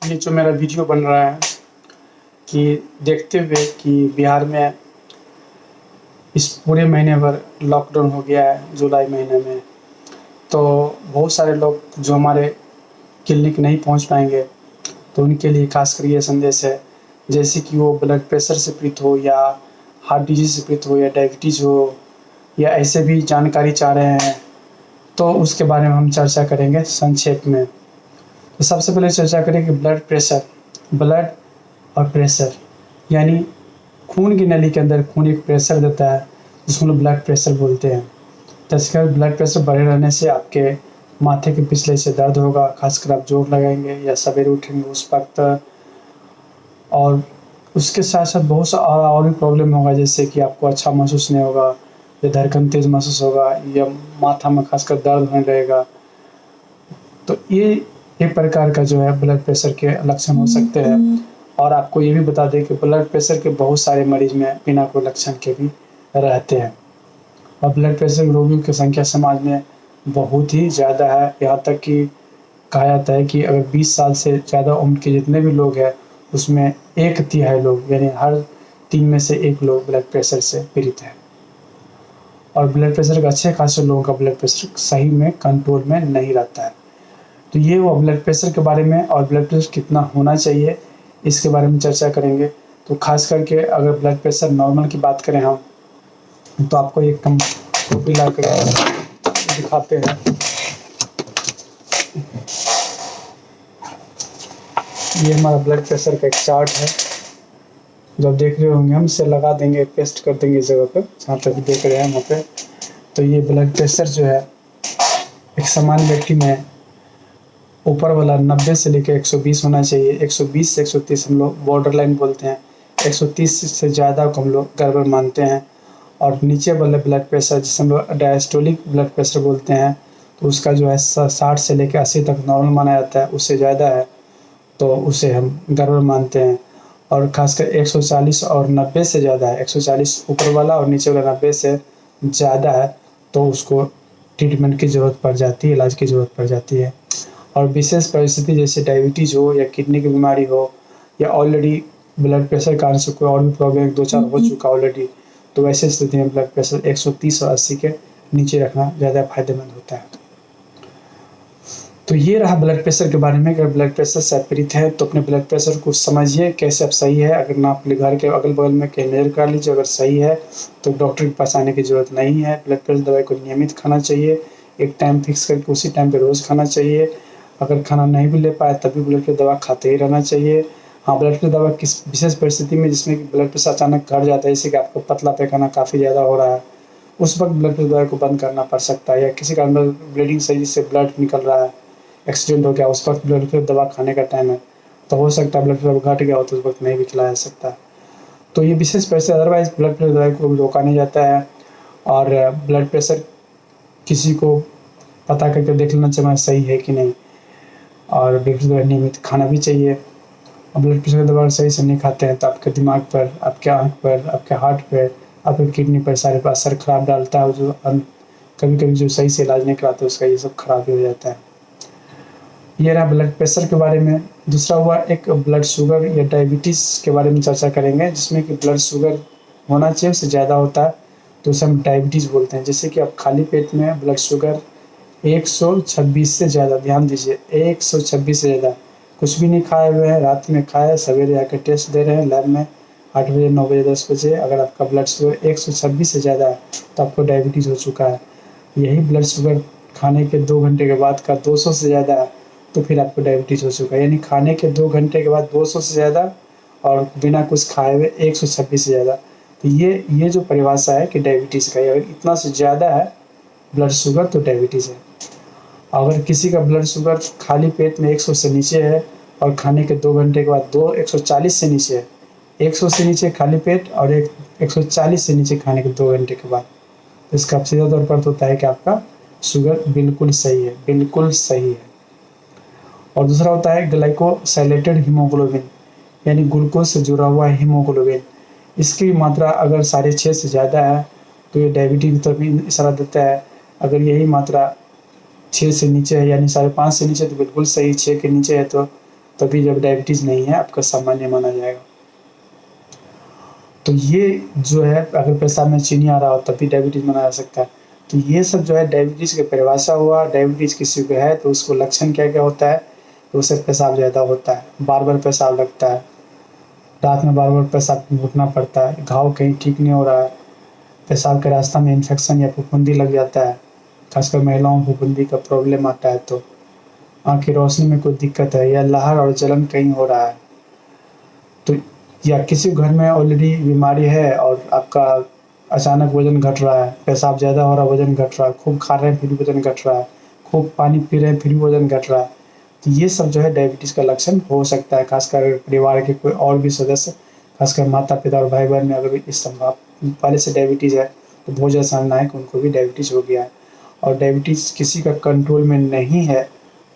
ये जो मेरा वीडियो बन रहा है कि देखते हुए कि बिहार में इस पूरे महीने भर लॉकडाउन हो गया है जुलाई महीने में, तो बहुत सारे लोग जो हमारे क्लिनिक नहीं पहुंच पाएंगे, तो उनके लिए खासकर ये संदेश है। जैसे कि वो ब्लड प्रेशर से पीड़ित हो या हार्ट डिजीज से पीड़ित हो या डायबिटीज़ हो या ऐसे भी जानकारी चाह रहे हैं, तो उसके बारे में हम चर्चा करेंगे संक्षेप में। तो सबसे पहले चर्चा करें कि ब्लड प्रेशर, ब्लड और प्रेशर यानी खून की नली के अंदर खून एक प्रेशर देता है जिसको लोग ब्लड प्रेशर बोलते हैं। तो इसका ब्लड प्रेशर बढ़े रहने से आपके माथे के पिछले से दर्द होगा, खासकर आप जोर लगाएंगे या सवेरे उठेंगे उस वक्त, और उसके साथ साथ बहुत सा और भी प्रॉब्लम होगा, जैसे कि आपको अच्छा महसूस नहीं होगा या धड़कन तेज महसूस होगा या माथा में खासकर दर्द होने लगेगा। तो ये एक प्रकार का जो है ब्लड प्रेशर के लक्षण हो सकते हैं। और आपको ये भी बता दें कि ब्लड प्रेशर के बहुत सारे मरीज में बिना कोई लक्षण के भी रहते हैं, और ब्लड प्रेशर रोगियों की संख्या समाज में बहुत ही ज़्यादा है। यहाँ तक कि कहा जाता है कि अगर 20 साल से ज़्यादा उम्र के जितने भी लोग हैं उसमें 1/3 लोग यानी हर 3 में से 1 लोग ब्लड प्रेशर से पीड़ित हैं। और ब्लड प्रेशर के अच्छे खासे लोगों का ब्लड प्रेशर सही में कंट्रोल में नहीं रहता है। तो ये वो ब्लड प्रेशर के बारे में, और ब्लड प्रेशर कितना होना चाहिए इसके बारे में चर्चा करेंगे। तो खास करके अगर ब्लड प्रेशर नॉर्मल की बात करें हम, तो आपको एक कम टोपी ला कर दिखाते हैं। ये हमारा ब्लड प्रेशर का एक चार्ट है, जब देख रहे होंगे हम इसे लगा देंगे, पेस्ट कर देंगे इस जगह पर जहाँ तक देख रहे हैं वहाँ पे। तो ये ब्लड प्रेशर जो है एक सामान्य व्यक्ति में ऊपर वाला 90 से लेकर 120 होना चाहिए। 120 से 130 हम लोग बॉर्डर लाइन बोलते हैं, 130 से ज़्यादा को हम लोग गड़बड़ मानते हैं। और नीचे वाला ब्लड प्रेशर जिसे हम लोग डायस्टोलिक ब्लड प्रेशर बोलते हैं, तो उसका जो है 60 से लेकर 80 तक नॉर्मल माना जाता है। उससे ज़्यादा है तो उसे हम गड़बड़ मानते हैं। और खासकर 140 और 90 से ज़्यादा है, 140 ऊपर वाला और नीचे वाला 90 से ज़्यादा है, तो उसको ट्रीटमेंट की ज़रूरत पड़ जाती है, इलाज की ज़रूरत पड़ जाती है। और विशेष परिस्थिति जैसे डायबिटीज़ हो या किडनी की बीमारी हो या ऑलरेडी ब्लड प्रेशर के कारण से कोई और भी प्रॉब्लम 2-4 हो चुका ऑलरेडी, तो वैसे स्थिति में ब्लड प्रेशर 130 और 80 के नीचे रखना ज़्यादा फायदेमंद होता है। तो ये रहा ब्लड प्रेशर के बारे में। अगर ब्लड प्रेशर से आप पीड़ित हैं तो अपने ब्लड प्रेशर को समझिए कैसे अब सही है। अगर ना अपने घर के अगल बगल में कहीं मेजर कर लीजिए, अगर सही है तो डॉक्टर के पास आने की ज़रूरत नहीं है। ब्लड प्रेशर दवाई को नियमित खाना चाहिए, एक टाइम फिक्स करके उसी टाइम पे रोज़ खाना चाहिए। अगर खाना नहीं भी ले पाए तभी ब्लड प्रेशर दवा खाते ही रहना चाहिए। हाँ, ब्लड प्रेशर दवा किस विशेष परिस्थिति में जिसमें कि ब्लड प्रेशर अचानक घट जाता है, जैसे कि आपको पतला पैखाना काफ़ी ज़्यादा हो रहा है, उस वक्त ब्लड प्रेशर दवाई को बंद करना पड़ सकता है। या किसी कारण ब्लीडिंग सही से ब्लड निकल रहा है, एक्सीडेंट हो गया, उस वक्त ब्लड प्रेशर दवा खाने का टाइम है, तो हो सकता है ब्लड प्रेशर घट गया हो तो उस वक्त नहीं भी खिलाया जा सकता। तो ये विशेष परिस्थिति, अदरवाइज ब्लड प्रेशर दवाई को रोका नहीं जाता है। और ब्लड प्रेशर किसी को पता करके देख लेना चाहिए सही है कि नहीं, और ब्लड प्रेशर दवाई नियमित खाना भी चाहिए। और ब्लड प्रेशर की दवा सही से नहीं खाते हैं तो आपके दिमाग पर, आपके आँख पर, आपके हार्ट पर, आपके किडनी पर सारे पर असर खराब डालता है। जो कभी कभी जो सही से इलाज नहीं कराते उसका ये सब खराब हो जाता है। ये रहा ब्लड प्रेशर के बारे में। दूसरा हुआ एक ब्लड शुगर या डायबिटीज़ के बारे में चर्चा करेंगे, जिसमें कि ब्लड शुगर होना चाहिए, उससे ज़्यादा होता है तो उसे हम डायबिटीज़ बोलते हैं। जैसे कि आप खाली पेट में ब्लड शुगर 126 से ज़्यादा, ध्यान दीजिए 126 से ज़्यादा, कुछ भी नहीं खाए हुए हैं, रात में खाए, सवेरे आकर टेस्ट दे रहे हैं लैब में 8 बजे, 9 बजे, 10 बजे, अगर आपका ब्लड शुगर 126 से ज़्यादा है तो आपको डायबिटीज़ हो चुका है। यही ब्लड शुगर खाने के 2 घंटे के बाद का 200 से ज़्यादा है तो फिर आपको डायबिटीज़ हो चुका है। यानी खाने के 2 घंटे के बाद 200 से ज़्यादा और बिना कुछ खाए हुए 126 से ज़्यादा, तो ये जो परिभाषा है कि डायबिटीज़ का, अगर इतना से ज़्यादा है ब्लड शुगर तो डायबिटीज़ है। अगर किसी का ब्लड शुगर खाली पेट में 100 से नीचे है और खाने के 2 घंटे के बाद 140 से नीचे है, 100 से नीचे खाली पेट और 140 से नीचे खाने के 2 घंटे के बाद, तो इसका सीधा तौर पर होता है कि आपका शुगर बिल्कुल सही है, बिल्कुल सही है। और दूसरा होता है ग्लाइकोसाइलेटेड हीमोग्लोबिन, यानी ग्लूकोज से जुड़ा हुआ हीमोग्लोबिन। इसकी मात्रा अगर 6.5 से ज़्यादा है तो ये डायबिटीज़ की तरफ इशारा देता है। अगर यही मात्रा 6 से नीचे है यानी 5.5 से नीचे तो बिल्कुल सही, 6 के नीचे है तो तभी जब डायबिटीज़ नहीं है आपका सामान्य माना जाएगा। तो ये जो है अगर पेशाब में चीनी आ रहा हो तब भी डायबिटीज़ माना जा सकता है। तो ये सब जो है डायबिटीज़ की परिभाषा हुआ। डायबिटीज़ किसी को है तो उसको लक्षण क्या-क्या होता है, तो उसे पेशाब ज़्यादा होता है, बार-बार पेशाब लगता है, रात में बार-बार पेशाब घुटना पड़ता है, घाव कहीं ठीक नहीं हो रहा है, पेशाब के रास्ता में इन्फेक्शन या फफूंदी लग जाता है, खासकर महिलाओं में फफूंदी का प्रॉब्लम आता है तो, आँख की रोशनी में कोई दिक्कत है या लहर और जलन कहीं हो रहा है, तो या किसी घर में ऑलरेडी बीमारी है और आपका अचानक वज़न घट रहा है, पेशाब ज़्यादा हो रहा है, वज़न घट रहा है, खूब खा रहे हैं फिर भी वज़न घट रहा है, खूब पानी पी रहे हैं फिर भी वज़न घट रहा है, तो ये सब जो है डायबिटीज़ का लक्षण हो सकता है। खासकर परिवार के कोई और भी सदस्य, खासकर माता-पिता और भाई-बहन में अगर इस संभाव पहले से डायबिटीज़ है, तो बहुत ज़्यादा संभावना है कि उनको भी डायबिटीज़ हो गया है। और डायबिटीज़ किसी का कंट्रोल में नहीं है,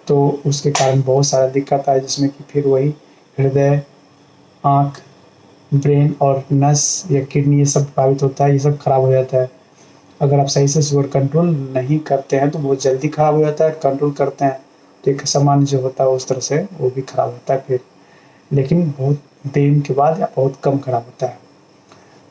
तो उसके कारण बहुत सारा दिक्कत आए, जिसमें कि फिर वही हृदय, आँख, ब्रेन और नस या किडनी ये सब प्रभावित होता है, ये सब खराब हो जाता है। अगर आप सही से शुगर कंट्रोल नहीं करते हैं तो बहुत जल्दी खराब हो जाता है, कंट्रोल करते हैं तो एक सामान्य जो होता है उस तरह से वो भी खराब होता है फिर, लेकिन बहुत दिन के बाद या बहुत कम खराब होता है।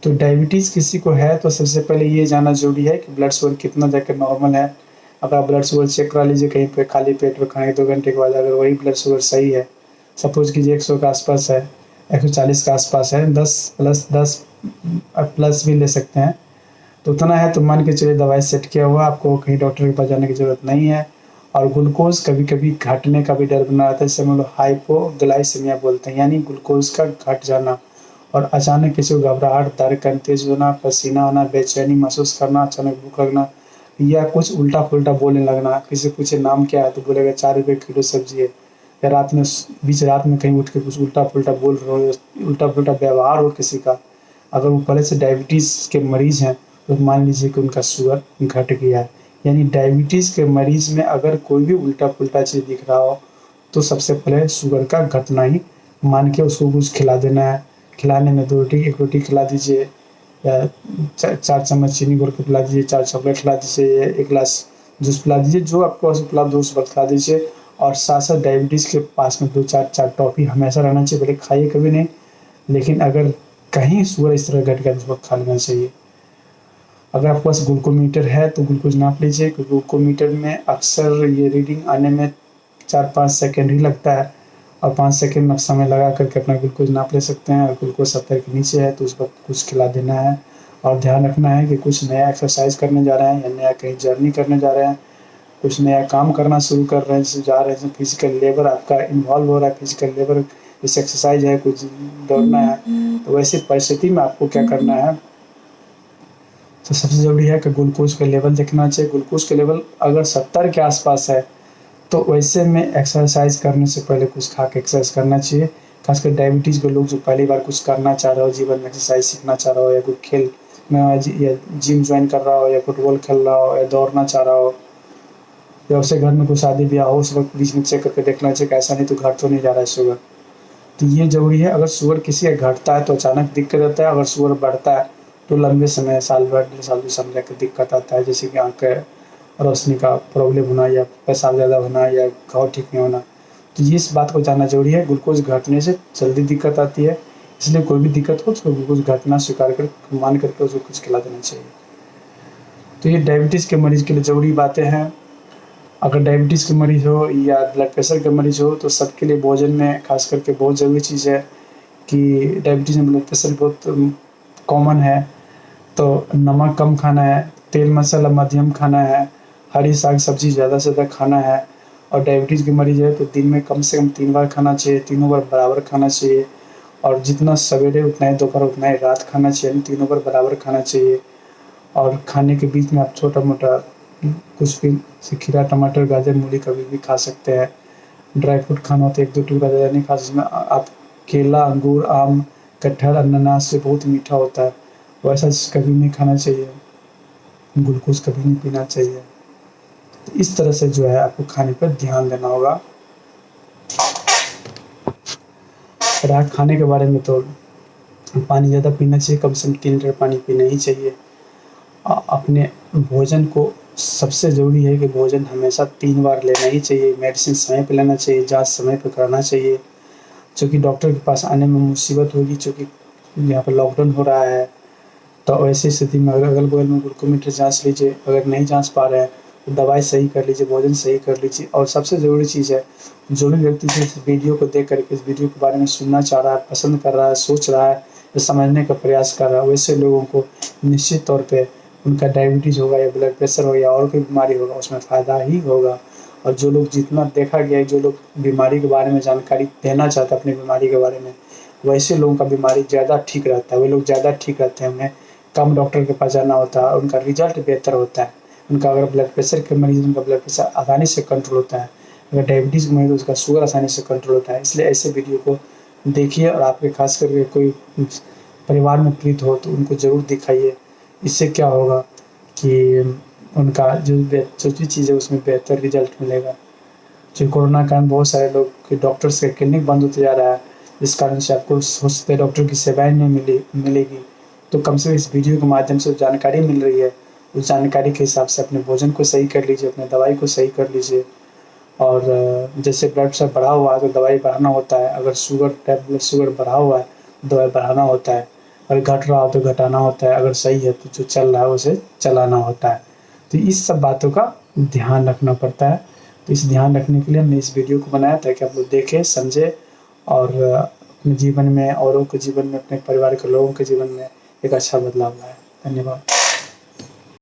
तो डायबिटीज़ किसी को है तो सबसे पहले ये जानना ज़रूरी है कि ब्लड शुगर कितना जाकर नॉर्मल है। अगर आप ब्लड शुगर चेक करा लीजिए कहीं पे खाली पेट में खाने के 2 घंटे के बाद, अगर वही ब्लड शुगर सही है, सपोज़ कीजिए 100 के आस-पास है, 140 के आस-पास है, 10 प्लस भी ले सकते हैं, तो उतना है तो मान के चलिए दवाई सेट किया हुआ, आपको कहीं डॉक्टर के पास जाने की ज़रूरत नहीं है। और ग्लूकोज़ कभी-कभी घटने का भी डर बना रहता है, जिसे हम लोग हाइपोग्लाइसेमिया बोलते हैं, यानी ग्लूकोज़ का घट जाना और अचानक किसी को घबराहट, धड़कन तेज़ होना, पसीना आना, बेचैनी महसूस करना, अचानक भूख लगना या कुछ उल्टा-पुल्टा बोलने लगना। किसी से पूछे नाम क्या है तो बोलेगा 4 रुपए किलो सब्ज़ी है, या रात में बीच रात में कहीं उठ के कुछ उल्टा-पुल्टा बोल रहे हो, उल्टा-पुल्टा व्यवहार हो किसी का, अगर वो पहले से डायबिटीज़ के मरीज़ हैं तो मान लीजिए कि उनका शुगर घट गया है। यानी डायबिटीज़ के मरीज़ में अगर कोई भी उल्टा-पुल्टा चीज़ दिख रहा हो तो सबसे पहले शुगर का घटना ही मान के उसको कुछ खिला देना है। खिलाने में 2 रोटी, 1 रोटी खिला दीजिए या 4 चम्मच चीनी घोल के पिला दीजिए, 4 चॉकलेट खिला दीजिए, 1 ग्लास जूस पिला दीजिए, जो आपके पास उपलब्ध हो उस वक़्त खिला दीजिए। और साथ-साथ डायबिटीज़ के पास में 2-4 टॉफ़ी हमेशा रहना चाहिए, भले खाइए कभी नहीं, लेकिन अगर कहीं शुगर इस तरह घट गया तो उस वक़्त खा लेना चाहिए। अगर आपके पास ग्लूकोमीटर है तो ग्लूकोज़ नाप लीजिए, क्योंकि ग्लूकोमीटर में अक्सर ये रीडिंग आने में 4-5 सेकंड ही लगता है और 5 सेकंड आप समय लगा करके अपना ग्लूकोज़ नाप ले सकते हैं। अगर ग्लूकोज़ 70 के नीचे है तो उस वक़्त कुछ खिला देना है और ध्यान रखना है कि कुछ नया एक्सरसाइज़ करने जा रहे हैं या नया कहीं जर्नी करने जा रहे हैं, कुछ नया काम करना शुरू कर रहे हैं, जैसे जा रहे हैं, फिज़िकल लेबर आपका इन्वॉल्व हो रहा है, फिज़िकल लेबर जैसे एक्सरसाइज़ है, कुछ दौड़ना है, तो वैसी परिस्थिति में आपको क्या करना है, तो सबसे ज़रूरी है कि ग्लूकोज़ का लेवल देखना चाहिए। ग्लूकोज़ का लेवल अगर 70 के आस-पास है तो वैसे में एक्सरसाइज़ करने से पहले कुछ खा के एक्सरसाइज़ करना चाहिए। खासकर डायबिटीज़ के लोग जो पहली बार कुछ करना चाह रहे हो, जीवन में एक्सरसाइज़ सीखना चाह रहा हो, या कोई खेल में या जिम जॉइन कर रहा हो, या फुटबॉल खेल रहा हो, या दौड़ना चाह रहा हो, या उसके घर में कोई शादी-ब्याह हो, उस वक़्त बीच में चेक करके देखना चाहिए कि ऐसा नहीं तो घट तो नहीं जा रहा है शुगर। तो ये ज़रूरी है। अगर शुगर किसी का घटता है तो अचानक दिक्कत आता है, अगर शुगर बढ़ता है तो लंबे समय, साल भर, 1.5 साल, 2 साल जाके दिक्कत आता है, जैसे कि आँख के रोशनी का प्रॉब्लम होना या पेशाब ज़्यादा होना या घाव ठीक नहीं होना। तो ये इस बात को जानना ज़रूरी है, ग्लूकोज़ घटने से जल्दी दिक्कत आती है, इसलिए कोई भी दिक्कत हो उसको ग्लूकोज़ घटना स्वीकार कर मान करके उसको कुछ खिला देना चाहिए। तो ये डायबिटीज़ के मरीज़ के लिए ज़रूरी बातें हैं। अगर डायबिटीज़ के मरीज़ हो या ब्लड प्रेशर के मरीज़ हो तो सबके लिए भोजन में खास करके बहुत ज़रूरी चीज़ है कि डायबिटीज़ में ब्लड प्रेशर बहुत कॉमन है, तो नमक कम खाना है, तेल मसाला मध्यम खाना है, हरी साग सब्ज़ी ज़्यादा से ज़्यादा खाना है। और डायबिटीज़ के मरीज़ है तो दिन में कम से कम 3 बार खाना चाहिए, तीनों बार बराबर खाना चाहिए, और जितना सवेरे उतना ही दोपहर उतना ही रात खाना चाहिए, तीनों बार बराबर खाना चाहिए। और खाने के बीच में आप छोटा-मोटा कुछ भी जैसे खीरा, टमाटर, गाजर, मूली कभी भी खा सकते हैं। ड्राई फ्रूट खाना हो तो 1-2 टुकड़ा ज़्यादा नहीं खा, जिसमें आप केला, अंगूर, आम, कटहल, अनानास से बहुत मीठा होता है, वैसा कभी नहीं खाना चाहिए। ग्लूकोज़ कभी नहीं पीना चाहिए। तो इस तरह से जो है आपको खाने पर ध्यान देना होगा। रहा खाने के बारे में तो पानी ज़्यादा पीना चाहिए, कम से कम 3 लीटर पानी पीना ही चाहिए। अपने भोजन को सबसे ज़रूरी है कि भोजन हमेशा 3 बार लेना ही चाहिए, मेडिसिन समय पे लेना चाहिए, जाँच समय पे कराना चाहिए, चूँकि डॉक्टर के पास आने में मुसीबत होगी, चूँकि यहाँ पर लॉकडाउन हो रहा है। तो ऐसी स्थिति में अगर अगल-बगल में ग्लूकोमीटर जाँच लीजिए, अगर नहीं जाँच पा रहे हैं तो दवाई सही कर लीजिए, भोजन सही कर लीजिए। और सबसे ज़रूरी चीज़ है, जो भी व्यक्ति इस वीडियो को देख कर के इस वीडियो के बारे में सुनना चाह रहा है, पसंद कर रहा है, सोच रहा है या समझने का प्रयास कर रहा है, वैसे लोगों को निश्चित तौर पे उनका डायबिटीज़ होगा या ब्लड प्रेशर हो या और कोई बीमारी होगा, उसमें फ़ायदा ही होगा। और जो लोग जितना देखा गया है, जो लोग बीमारी के बारे में जानकारी देना चाहते हैं अपनी बीमारी के बारे में, वैसे लोगों का बीमारी ज़्यादा ठीक रहता है। वे लोग ज़्यादा ठीक रहते हैं, उन्हें कम डॉक्टर के पास जाना होता है और उनका रिज़ल्ट बेहतर होता है। उनका अगर ब्लड प्रेशर के मरीज़, उनका ब्लड प्रेशर आसानी से कंट्रोल होता है। अगर डायबिटीज़ के मरीज़, उसका शुगर आसानी से कंट्रोल होता है। इसलिए ऐसे वीडियो को देखिए और आपके ख़ास करके कोई परिवार में पीड़ित हो तो उनको ज़रूर दिखाइए। इससे क्या होगा कि उनका जो भी चीज़ है उसमें बेहतर रिज़ल्ट मिलेगा। जो कोरोना के कारण बहुत सारे लोग के डॉक्टर्स के क्लिनिक बंद होते जा रहा है, जिस कारण से आपको हो सकता है डॉक्टर की सेवाएँ नहीं मिलेगी। तो कम से कम इस वीडियो के माध्यम से जानकारी मिल रही है, उस जानकारी के हिसाब से अपने भोजन को सही कर लीजिए, अपनी दवाई को सही कर लीजिए। और जैसे ब्लड प्रेशर बढ़ा हुआ है तो दवाई बढ़ाना होता है, अगर ब्लड शुगर बढ़ा हुआ है तो दवाई बढ़ाना होता है, अगर घट रहा हो तो घटाना होता है, अगर सही है तो जो चल रहा है उसे चलाना होता है। तो इस सब बातों का ध्यान रखना पड़ता है। तो इस ध्यान रखने के लिए हमने इस वीडियो को बनाया ताकि आप लोग देखें, समझें और अपने जीवन में, औरों के जीवन में, अपने परिवार के लोगों के जीवन में एक अच्छा बदलाव लाएँ। धन्यवाद।